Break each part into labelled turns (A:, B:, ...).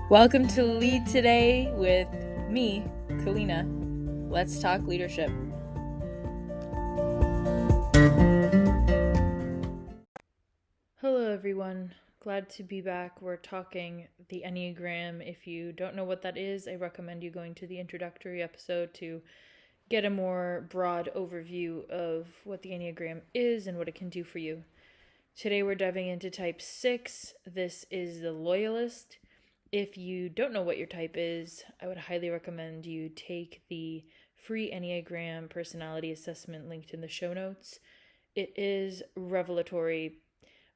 A: Welcome to Lead Today with me, Kalina. Let's talk leadership. Hello everyone, glad to be back. We're talking the Enneagram. If you don't know what that is, I recommend you going to the introductory episode to get a more broad overview of what the Enneagram is and what it can do for you. Today we're diving into type 6. This is the Loyalist. If you don't know what your type is, I would highly recommend you take the free Enneagram personality assessment linked in the show notes. It is revelatory.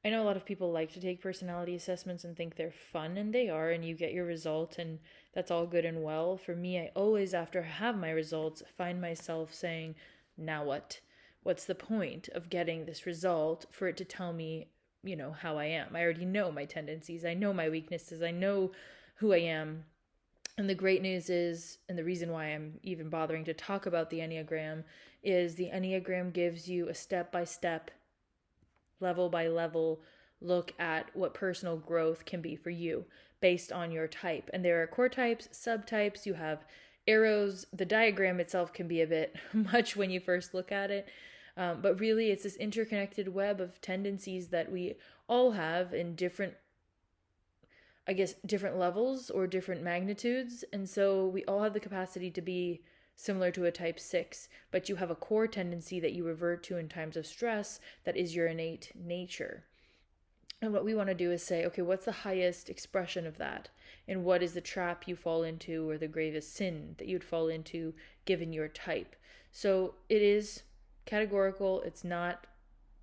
A: I know a lot of people like to take personality assessments and think they're fun, and they are, and you get your result, and that's all good and well. For me, I always, after I have my results, find myself saying, now what? What's the point of getting this result for it to tell me how I am? I already know my tendencies. I know my weaknesses. I know who I am. And the great news is, and the reason why I'm even bothering to talk about the Enneagram, is the Enneagram gives you a step-by-step, level-by-level look at what personal growth can be for you based on your type. And there are core types, subtypes, you have arrows. The diagram itself can be a bit much when you first look at it. But really, it's this interconnected web of tendencies that we all have in different levels or different magnitudes. And so we all have the capacity to be similar to a type 6, but you have a core tendency that you revert to in times of stress that is your innate nature. And what we want to do is say, okay, what's the highest expression of that? And what is the trap you fall into or the gravest sin that you'd fall into given your type? So it is categorical. It's not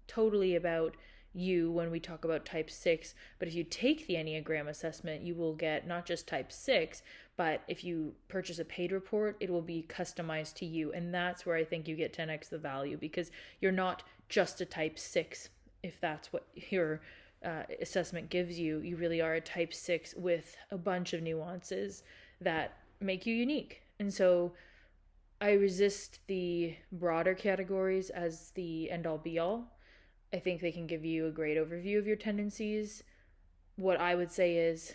A: totally about you when we talk about type 6, but if you take the Enneagram assessment, you will get not just type 6, but if you purchase a paid report, it will be customized to you. And that's where I think you get 10x the value, because you're not just a type 6. If that's what your assessment gives you, you really are a type 6 with a bunch of nuances that make you unique. And so I resist the broader categories as the end-all be-all. I think they can give you a great overview of your tendencies. What I would say is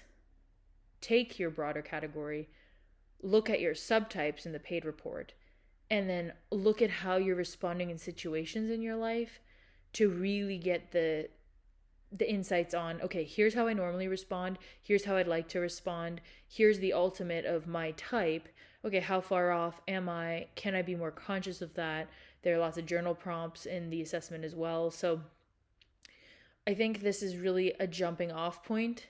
A: take your broader category, look at your subtypes in the paid report, and then look at how you're responding in situations in your life to really get the insights on, okay, here's how I normally respond, here's how I'd like to respond, here's the ultimate of my type. Okay, how far off am I? Can I be more conscious of that? There are lots of journal prompts in the assessment as well. So I think this is really a jumping off point.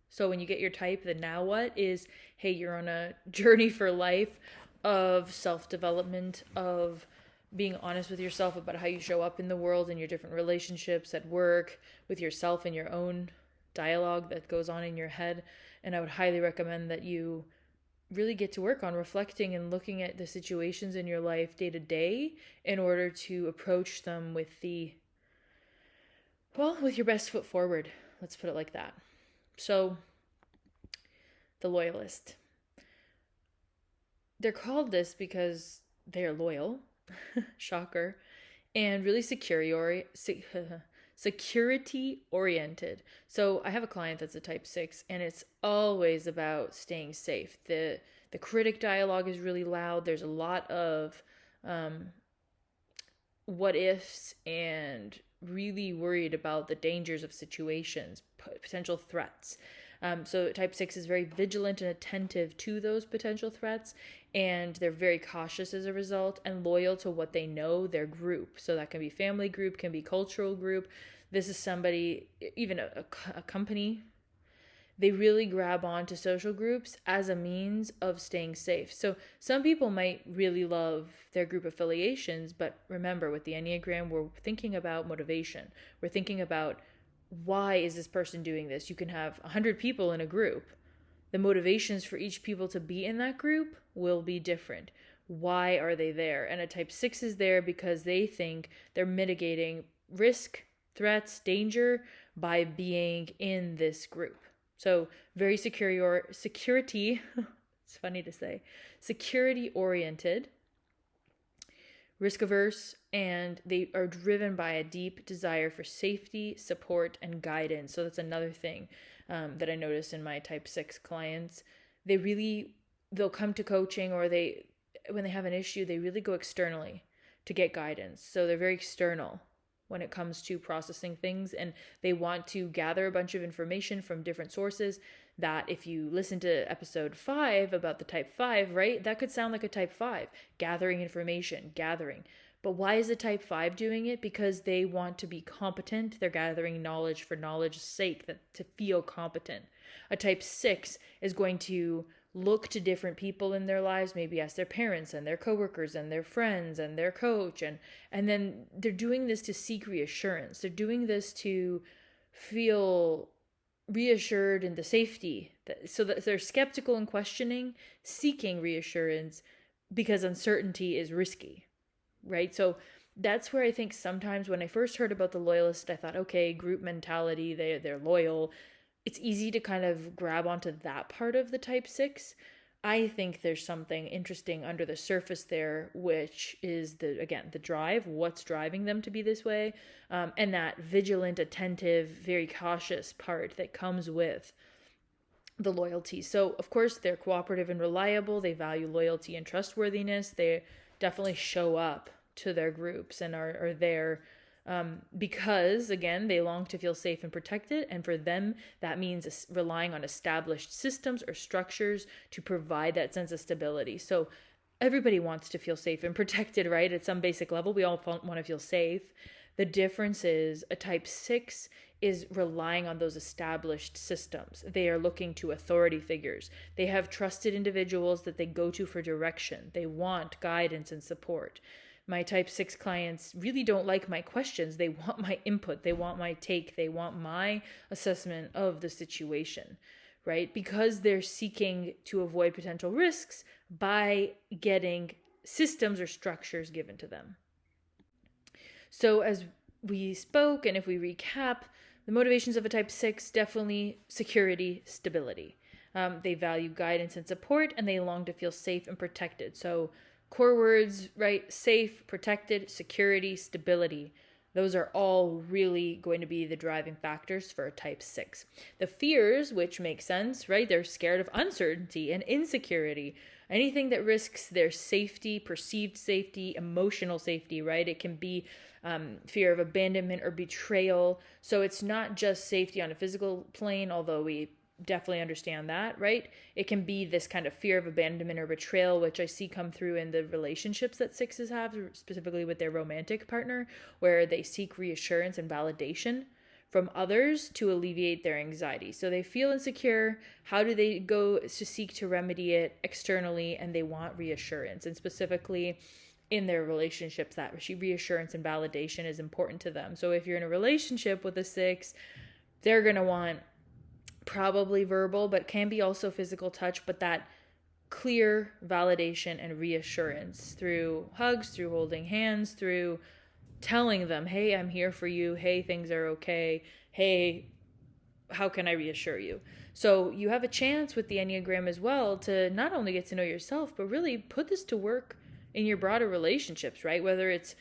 A: So when you get your type, the now what is, hey, you're on a journey for life of self-development, of being honest with yourself about how you show up in the world, in your different relationships, at work, with yourself, and your own dialogue that goes on in your head. And I would highly recommend that you really get to work on reflecting and looking at the situations in your life day to day in order to approach them with with your best foot forward. Let's put it like that. So, the Loyalist. They're called this because they're loyal, shocker, and really security oriented. So I have a client that's a type 6, and it's always about staying safe. The critic dialogue is really loud. There's a lot of what ifs and really worried about the dangers of situations, potential threats. So type 6 is very vigilant and attentive to those potential threats, and they're very cautious as a result and loyal to what they know, their group. So that can be family group, can be cultural group. This is somebody, even a company. They really grab on to social groups as a means of staying safe. So some people might really love their group affiliations, but remember, with the Enneagram, we're thinking about motivation. We're thinking about, why is this person doing this? You can have 100 people in a group. The motivations for each people to be in that group will be different. Why are they there? And a type 6 is there because they think they're mitigating risk, threats, danger by being in this group. So very security, it's funny to say, security oriented, risk averse, and they are driven by a deep desire for safety, support, and guidance. So that's another thing. that I notice in my type 6 clients. They'll come to coaching, or when they have an issue, they really go externally to get guidance. So they're very external when it comes to processing things, and they want to gather a bunch of information from different sources. That if you listen to episode 5 about the type 5, right, that could sound like a type 5, gathering information, But why is a type 5 doing it? Because they want to be competent. They're gathering knowledge for knowledge's sake, to feel competent. A type 6 is going to look to different people in their lives, maybe ask their parents and their coworkers and their friends and their coach, and then they're doing this to seek reassurance. They're doing this to feel reassured in the safety, so that they're skeptical and questioning, seeking reassurance because uncertainty is risky, right? So that's where I think sometimes when I first heard about the Loyalist, I thought, okay, group mentality, they're loyal. It's easy to kind of grab onto that part of the type 6. I think there's something interesting under the surface there, which is the drive, what's driving them to be this way, and that vigilant, attentive, very cautious part that comes with the loyalty. So, of course, they're cooperative and reliable. They value loyalty and trustworthiness. They definitely show up to their groups and are there because, again, they long to feel safe and protected. And for them, that means relying on established systems or structures to provide that sense of stability. So everybody wants to feel safe and protected, right? At some basic level, we all want to feel safe. The difference is a type 6 is relying on those established systems. They are looking to authority figures. They have trusted individuals that they go to for direction. They want guidance and support. My type 6 clients really don't like my questions. They want my input. They want my take. They want my assessment of the situation, right? Because they're seeking to avoid potential risks by getting systems or structures given to them. So as we spoke, and if we recap, the motivations of a type 6, definitely security, stability. They value guidance and support, and they long to feel safe and protected. So core words, right? Safe, protected, security, stability. Those are all really going to be the driving factors for a type 6. The fears, which make sense, right? They're scared of uncertainty and insecurity. Anything that risks their safety, perceived safety, emotional safety, right? It can be fear of abandonment or betrayal. So it's not just safety on a physical plane, although we definitely understand that, right? It can be this kind of fear of abandonment or betrayal, which I see come through in the relationships that 6s have, specifically with their romantic partner, where they seek reassurance and validation from others to alleviate their anxiety. So they feel insecure. How do they go to seek to remedy it externally? And they want reassurance. And specifically in their relationships, that reassurance and validation is important to them. So if you're in a relationship with a 6, they're going to want probably verbal, but can be also physical touch, but that clear validation and reassurance through hugs, through holding hands, through telling them, hey, I'm here for you. Hey, things are okay. Hey, how can I reassure you? So you have a chance with the Enneagram as well to not only get to know yourself, but really put this to work in your broader relationships, right? Whether it's,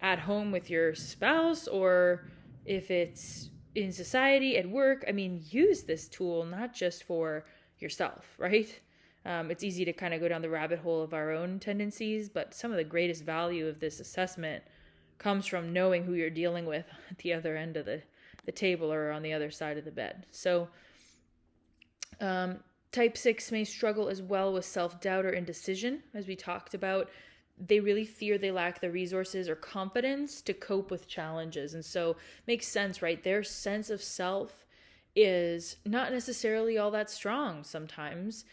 A: at home with your spouse, or if it's in society, at work, use this tool not just for yourself, right? It's easy to kind of go down the rabbit hole of our own tendencies, but some of the greatest value of this assessment comes from knowing who you're dealing with at the other end of the table or on the other side of the bed. So type 6 may struggle as well with self-doubt or indecision, as we talked about. They really fear they lack the resources or confidence to cope with challenges. And so makes sense, right? Their sense of self is not necessarily all that strong sometimes,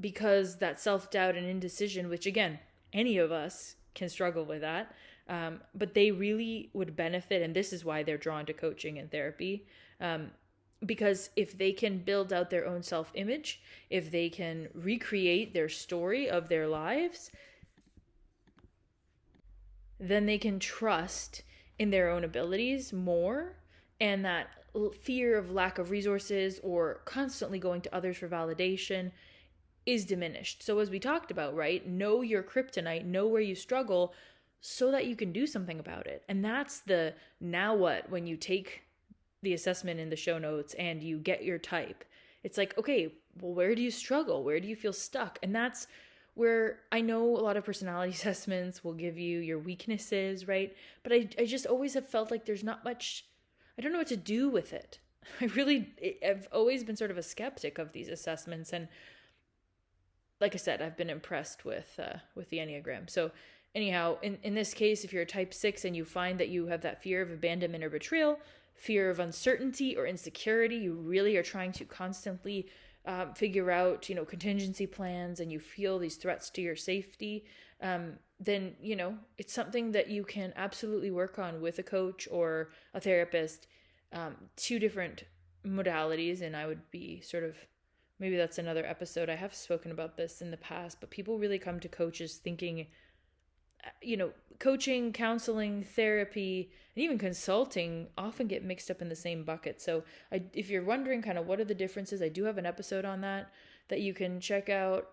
A: because that self-doubt and indecision, which again, any of us can struggle with that, but they really would benefit. And this is why they're drawn to coaching and therapy. Because if they can build out their own self-image, if they can recreate their story of their lives, then they can trust in their own abilities more, and that fear of lack of resources or constantly going to others for validation is diminished. So as we talked about, right, know your kryptonite, know where you struggle so that you can do something about it. And that's the now what when you take the assessment in the show notes and you get your type, it's like, okay, well, where do you struggle? Where do you feel stuck? And that's where I know a lot of personality assessments will give you your weaknesses, right? But I just always have felt like there's not much, I don't know what to do with it. I've always been sort of a skeptic of these assessments. And like I said, I've been impressed with the Enneagram. So anyhow, in this case, if you're a type 6 and you find that you have that fear of abandonment or betrayal, fear of uncertainty or insecurity, you really are trying to constantly figure out, contingency plans, and you feel these threats to your safety, then, it's something that you can absolutely work on with a coach or a therapist, 2 different modalities. And I would be maybe that's another episode. I have spoken about this in the past, but people really come to coaches thinking, coaching, counseling, therapy, and even consulting often get mixed up in the same bucket. So if you're wondering kind of what are the differences, I do have an episode on that you can check out,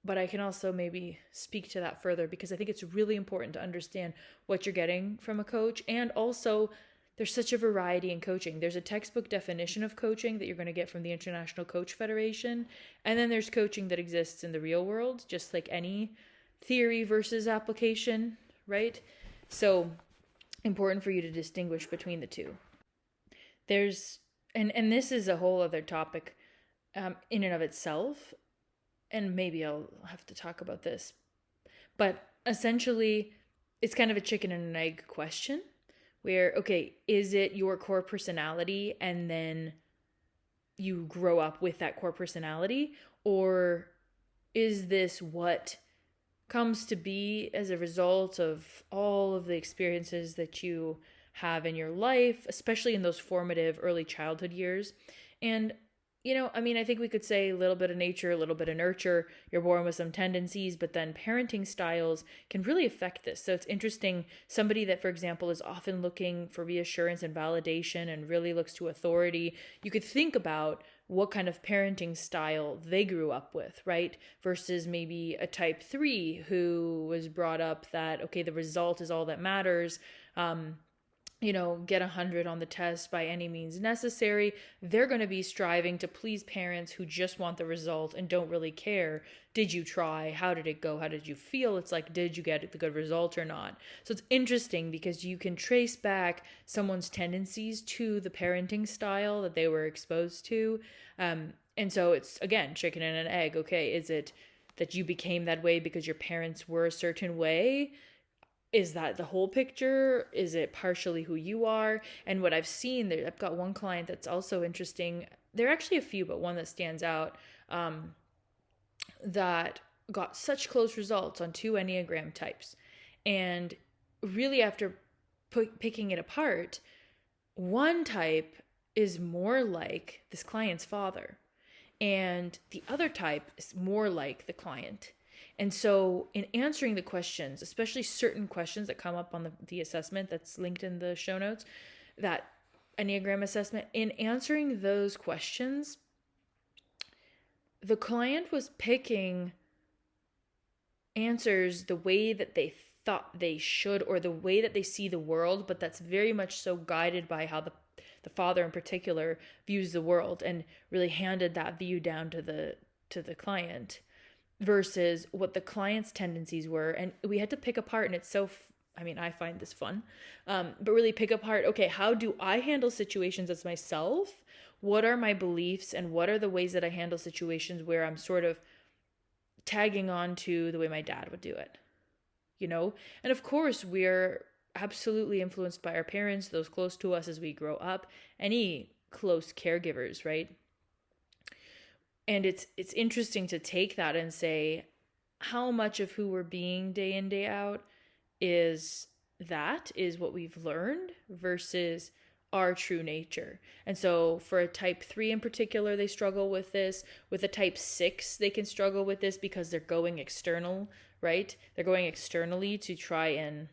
A: but I can also maybe speak to that further because I think it's really important to understand what you're getting from a coach. And also there's such a variety in coaching. There's a textbook definition of coaching that you're going to get from the International Coach Federation. And then there's coaching that exists in the real world, just like any theory versus application, right? So important for you to distinguish between the two. There's, and this is a whole other topic in and of itself, and maybe I'll have to talk about this, but essentially it's kind of a chicken and an egg question where, okay, is it your core personality and then you grow up with that core personality, or is this what comes to be as a result of all of the experiences that you have in your life, especially in those formative early childhood years? And, I think we could say a little bit of nature, a little bit of nurture. You're born with some tendencies, but then parenting styles can really affect this. So it's interesting. Somebody that, for example, is often looking for reassurance and validation and really looks to authority, you could think about what kind of parenting style they grew up with, right? Versus maybe a type 3 who was brought up that, okay, the result is all that matters. Get 100 on the test by any means necessary. They're going to be striving to please parents who just want the result and don't really care. Did you try? How did it go? How did you feel? It's like, did you get the good result or not? So it's interesting because you can trace back someone's tendencies to the parenting style that they were exposed to. And so it's, again, chicken and an egg. Okay, is it that you became that way because your parents were a certain way? Is that the whole picture? Is it partially who you are? And what I've seen there, I've got one client that's also interesting. There are actually a few, but one that stands out that got such close results on 2 Enneagram types. And really after picking it apart, one type is more like this client's father, and the other type is more like the client. And so in answering the questions, especially certain questions that come up on the assessment that's linked in the show notes, that Enneagram assessment, in answering those questions, the client was picking answers the way that they thought they should, or the way that they see the world, but that's very much so guided by how the father in particular views the world, and really handed that view down to the client, versus what the client's tendencies were. And we had to pick apart, and it's so, I find this fun, but really pick apart, okay, how do I handle situations as myself? What are my beliefs, and what are the ways that I handle situations where I'm sort of tagging on to the way my dad would do it, And of course, we're absolutely influenced by our parents, those close to us as we grow up, any close caregivers, right? And it's interesting to take that and say, how much of who we're being day in, day out is what we've learned versus our true nature. And so for a type 3 in particular, they struggle with this. With a type 6, they can struggle with this because they're going external, right? They're going externally to try and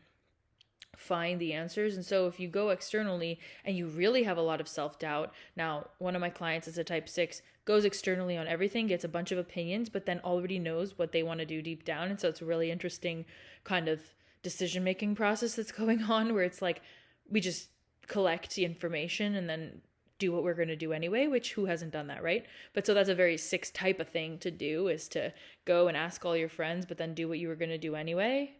A: find the answers. And so if you go externally and you really have a lot of self-doubt, now one of my clients is a type 6, goes externally on everything, gets a bunch of opinions, but then already knows what they want to do deep down. And so it's a really interesting kind of decision-making process that's going on, where it's like, we just collect the information and then do what we're going to do anyway, which who hasn't done that, right? But so that's a very 6 type of thing to do, is to go and ask all your friends, but then do what you were going to do anyway.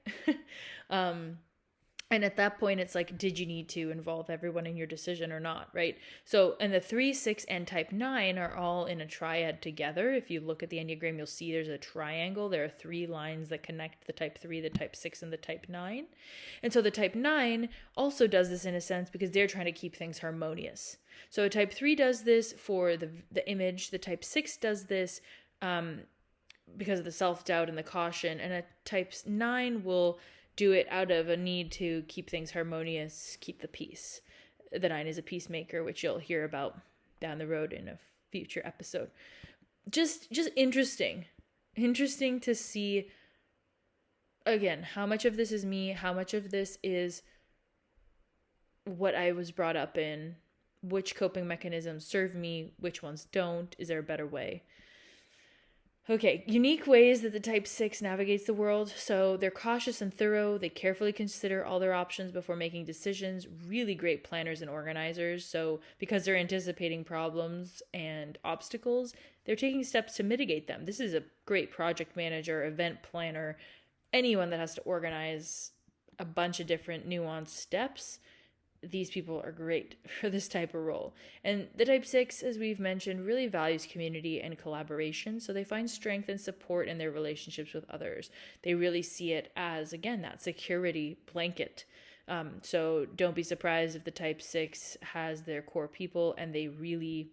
A: And at that point, it's like, did you need to involve everyone in your decision or not, right? So, and the 3, 6, and type 9 are all in a triad together. If you look at the Enneagram, you'll see there's a triangle. There are 3 lines that connect the type 3, the type 6, and the type 9. And so the type 9 also does this in a sense because they're trying to keep things harmonious. So a type 3 does this for the image. The type 6 does this because of the self-doubt and the caution. And a type 9 will do it out of a need to keep things harmonious, keep the peace. The 9 is a peacemaker, which you'll hear about down the road in a future episode. Just interesting to see, again, how much of this is me, how much of this is what I was brought up in, which coping mechanisms serve me, which ones don't, is there a better way? Okay, unique ways that the type 6 navigates the world. So they're cautious and thorough. They carefully consider all their options before making decisions. Really great planners and organizers. So because they're anticipating problems and obstacles, they're taking steps to mitigate them. This is a great project manager, event planner, anyone that has to organize a bunch of different nuanced steps. These people are great for this type of role. And the type 6, as we've mentioned, really values community and collaboration. So they find strength and support in their relationships with others. They really see it as, again, that security blanket. So don't be surprised if the type 6 has their core people and they really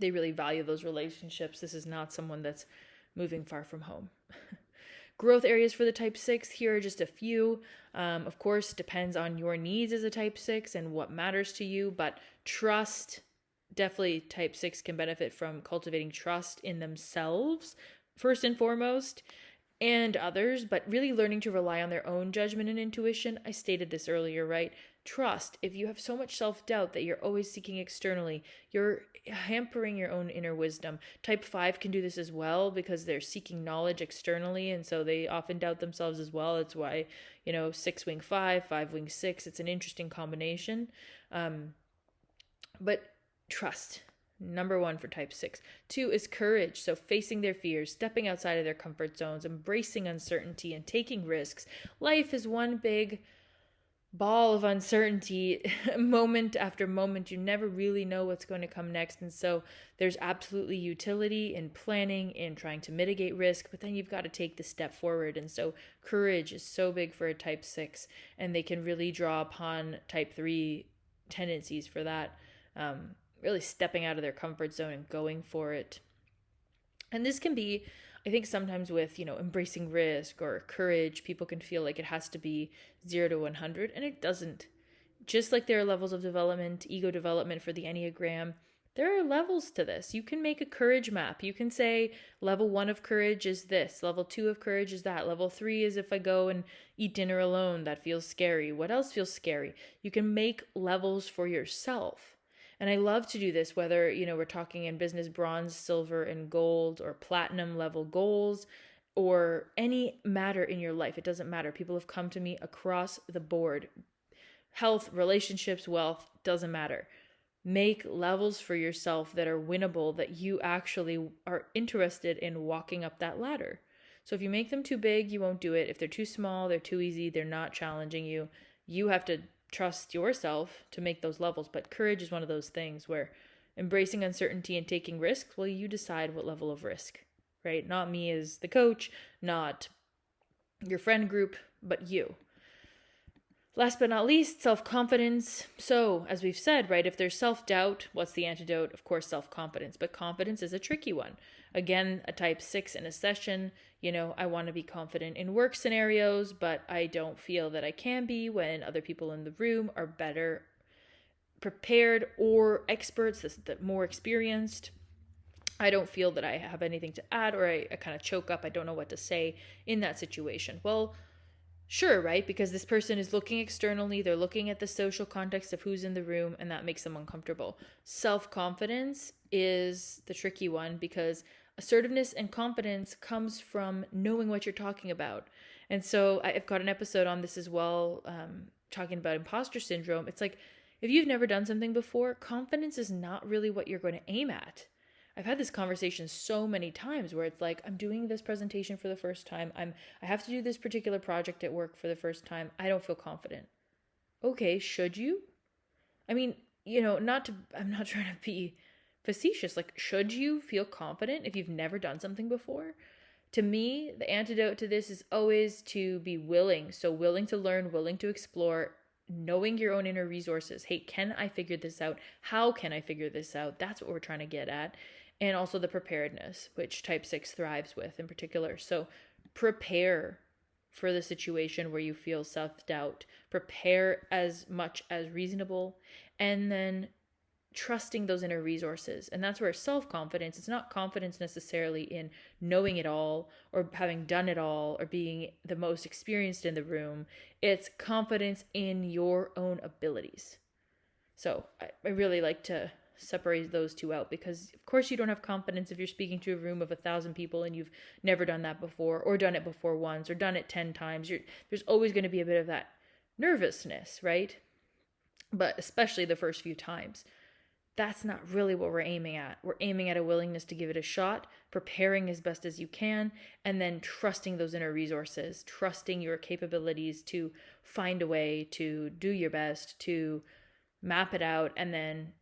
A: value those relationships. This is not someone that's moving far from home. Growth areas for the type 6, here are just a few. Of course, depends on your needs as a type 6 and what matters to you, but trust, definitely type 6 can benefit from cultivating trust in themselves, first and foremost, and others, but really learning to rely on their own judgment and intuition. I stated this earlier, right? Trust. If you have so much self-doubt that you're always seeking externally, you're hampering your own inner wisdom. Type 5 can do this as well because they're seeking knowledge externally, and so they often doubt themselves as well. That's why, 6 wing 5, 5 wing 6, it's an interesting combination. But trust, number 1 for type 6. 2 is courage. So facing their fears, stepping outside of their comfort zones, embracing uncertainty, and taking risks. Life is one big ball of uncertainty, moment after moment. You never really know what's going to come next. And so there's absolutely utility in planning, in trying to mitigate risk, but then you've got to take the step forward. And so courage is so big for a type 6, and they can really draw upon type 3 tendencies for that, really stepping out of their comfort zone and going for it. And this can be, I think sometimes with, embracing risk or courage, people can feel like it has to be 0 to 100, and it doesn't. Just like there are levels of development, ego development for the Enneagram, there are levels to this. You can make a courage map. You can say level 1 of courage is this, level 2 of courage is that, level 3 is if I go and eat dinner alone, that feels scary. What else feels scary? You can make levels for yourself. And I love to do this, whether, we're talking in business bronze, silver, and gold, or platinum level goals, or any matter in your life. It doesn't matter. People have come to me across the board. Health, relationships, wealth, doesn't matter. Make levels for yourself that are winnable, that you actually are interested in walking up that ladder. So if you make them too big, you won't do it. If they're too small, they're too easy, they're not challenging you, you have to trust yourself to make those levels. But courage is one of those things where embracing uncertainty and taking risks, well, you decide what level of risk, right? Not me as the coach, not your friend group, but you. Last but not least, self-confidence. So, as we've said, right, if there's self-doubt, what's the antidote? Of course, self-confidence. But confidence is a tricky one. Again, a type 6 in a session, I want to be confident in work scenarios, but I don't feel that I can be when other people in the room are better prepared or experts, that more experienced. I don't feel that I have anything to add, or I kind of choke up. I don't know what to say in that situation. Well, sure, right? Because this person is looking externally, they're looking at the social context of who's in the room, and that makes them uncomfortable. Self-confidence is the tricky one, because assertiveness and confidence comes from knowing what you're talking about. And so I've got an episode on this as well, talking about imposter syndrome. It's like, If you've never done something before, confidence is not really what you're going to aim at. I've had this conversation so many times where it's like, I'm doing this presentation for the first time. I have to do this particular project at work for the first time. I don't feel confident. Okay, should you? I mean, I'm not trying to be facetious. Like, should you feel confident if you've never done something before? To me, the antidote to this is always to be willing. So willing to learn, willing to explore, knowing your own inner resources. Hey, can I figure this out? How can I figure this out? That's what we're trying to get at. And also the preparedness, which type 6 thrives with in particular. So prepare for the situation where you feel self-doubt. Prepare as much as reasonable, and then trusting those inner resources. And that's where self-confidence, it's not confidence necessarily in knowing it all or having done it all or being the most experienced in the room. It's confidence in your own abilities. So I really like to separate those two out, because of course you don't have confidence if you're speaking to a room of 1,000 people and you've never done that before, or done it before once, or done it 10 times. There's always going to be a bit of that nervousness, right? But especially the first few times. That's not really what we're aiming at. We're aiming at a willingness to give it a shot, preparing as best as you can, and then trusting those inner resources, trusting your capabilities to find a way to do your best, to map it out, and then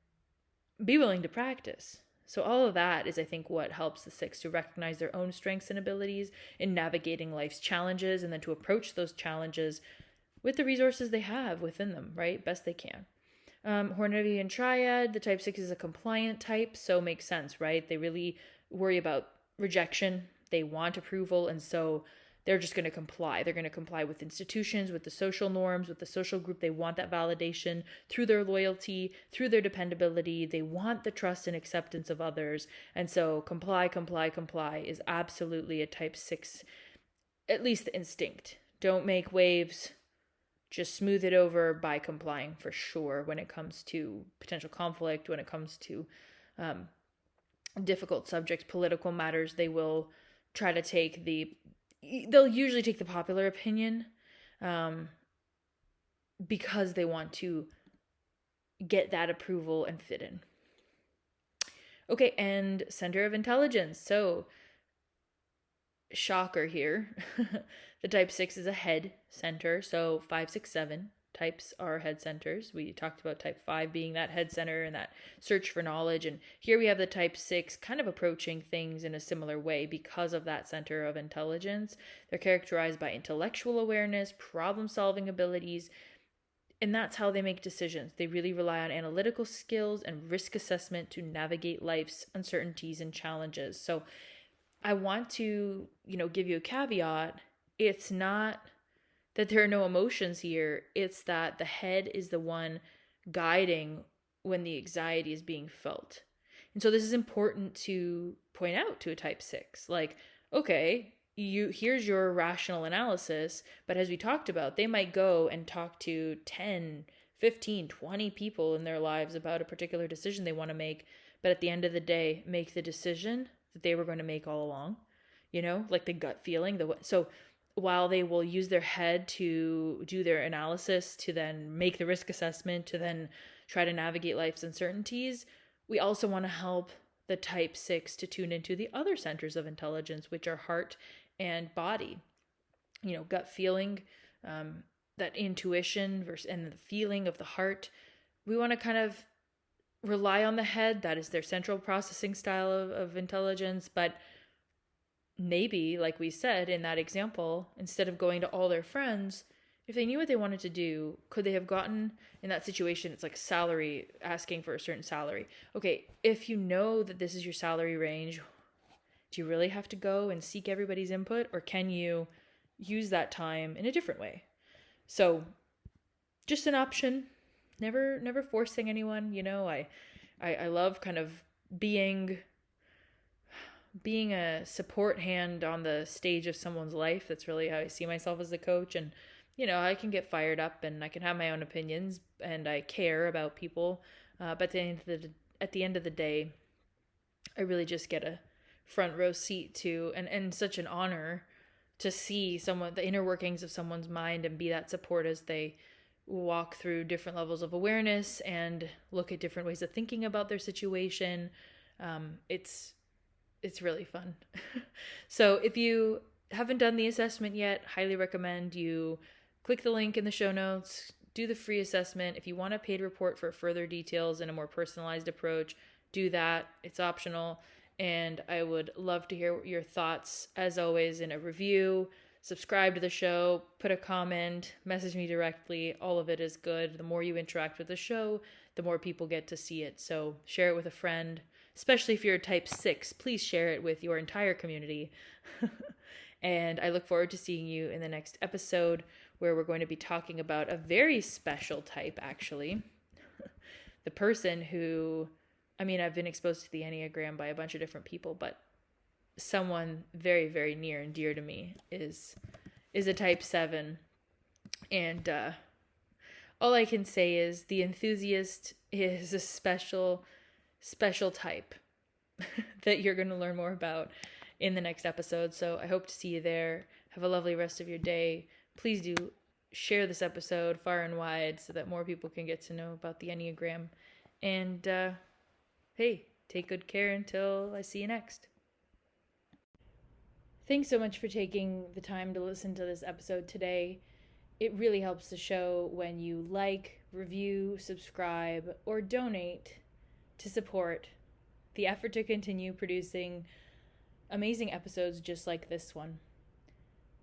A: be willing to practice. So all of that is, I think, what helps the 6 to recognize their own strengths and abilities in navigating life's challenges, and then to approach those challenges with the resources they have within them, right? Best they can. Hornevian triad, the type 6 is a compliant type, so makes sense, right? They really worry about rejection. They want approval, and so they're just going to comply. They're going to comply with institutions, with the social norms, with the social group. They want that validation through their loyalty, through their dependability. They want the trust and acceptance of others. And so comply is absolutely a type 6, at least the instinct. Don't make waves. Just smooth it over by complying, for sure, when it comes to potential conflict, when it comes to difficult subjects, political matters. They'll usually take the popular opinion because they want to get that approval and fit in. Okay, and center of intelligence. So, shocker here. The type 6 is a head center. So 5, 6, 7 types are head centers. We talked about type 5 being that head center and that search for knowledge. And here we have the type 6 kind of approaching things in a similar way because of that center of intelligence. They're characterized by intellectual awareness, problem-solving abilities, and that's how they make decisions. They really rely on analytical skills and risk assessment to navigate life's uncertainties and challenges. So I want to, give you a caveat. It's not that there are no emotions here. It's that the head is the one guiding when the anxiety is being felt. And so this is important to point out to a type 6. Like, okay, here's your rational analysis, but as we talked about, they might go and talk to 10, 15, 20 people in their lives about a particular decision they want to make, but at the end of the day, make the decision that they were going to make all along, like the gut feeling. So while they will use their head to do their analysis, to then make the risk assessment, to then try to navigate life's uncertainties, we also want to help the type 6 to tune into the other centers of intelligence, which are heart and body. Gut feeling, that intuition and the feeling of the heart. We want to kind of rely on the head. That is their central processing style of intelligence. But maybe, like we said in that example, instead of going to all their friends, if they knew what they wanted to do, could they have gotten in that situation? It's like salary, asking for a certain salary. Okay, if you know that this is your salary range, do you really have to go and seek everybody's input, or can you use that time in a different way? So just an option. Never forcing anyone. I love kind of being a support hand on the stage of someone's life. That's really how I see myself as a coach. And I can get fired up and I can have my own opinions and I care about people, but at the end of the day, I really just get a front row seat to, and such an honor to see the inner workings of someone's mind and be that support as they walk through different levels of awareness and look at different ways of thinking about their situation. It's really fun. So if you haven't done the assessment yet, highly recommend you click the link in the show notes, do the free assessment. If you want a paid report for further details and a more personalized approach, do that. It's optional. And I would love to hear your thoughts, as always, in a review. Subscribe to the show, put a comment, message me directly. All of it is good. The more you interact with the show, the more people get to see it. So share it with a friend, especially if you're a type 6. Please share it with your entire community. And I look forward to seeing you in the next episode, where we're going to be talking about a very special type, actually. The person who, I've been exposed to the Enneagram by a bunch of different people, but someone very, very near and dear to me is a type 7. And all I can say is the enthusiast is a special type that you're going to learn more about in the next episode. So I hope to see you there. Have a lovely rest of your day. Please do share this episode far and wide so that more people can get to know about the Enneagram. And hey, take good care until I see you next. Thanks so much for taking the time to listen to this episode today. It really helps the show when you like, review, subscribe, or donate to support the effort to continue producing amazing episodes just like this one.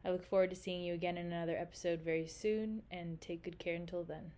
A: I look forward to seeing you again in another episode very soon, and take good care until then.